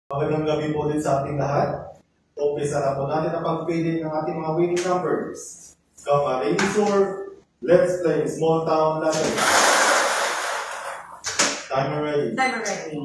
Magandang gabi po din sa ating lahat. Umpisa na po natin ang pagpili ng ating mga winning numbers. Come on, Razor, let's play small town lottery. Timer ready. Timer ready.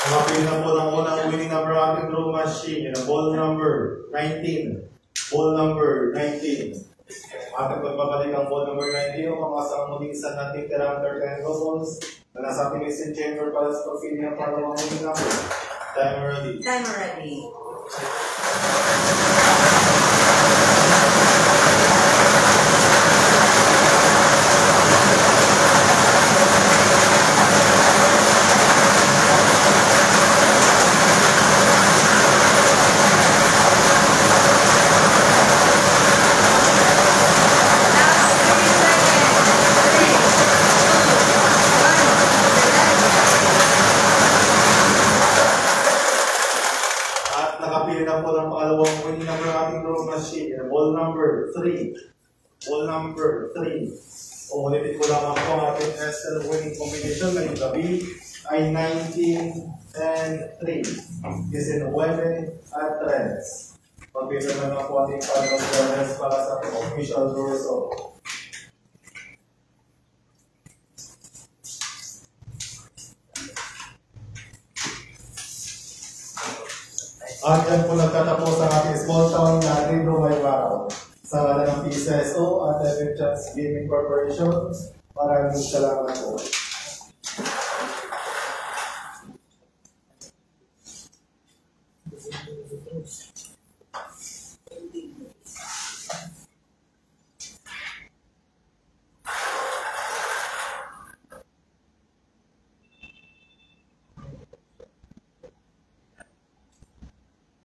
Mapili na po ng unang winning number ating draw machine. Ball number 19. Ball number 19. Ating pagbabalik ang ball number 19 o kamasang muling sa nating character and doubles na nasa ating listen chamber para sa pagpili ng pangalawang winning number. Timer ready. Timer ready. Nakapili na po ng pangalawang winning number ating draw machine. Ball number 3. Ball number 3. Ulitin ko lamang po ang ating SL winning combination ngayong gabi ay 19 and 3. Kasi 9 at 3. Pagpili na po ating pangalawang para sa ating official draw result. At yan po nagtatapos ang ating small town na Rio Maybao. Sa ngalan ng PCSO at Epic Chance Gaming Corporation, maraming salamat po.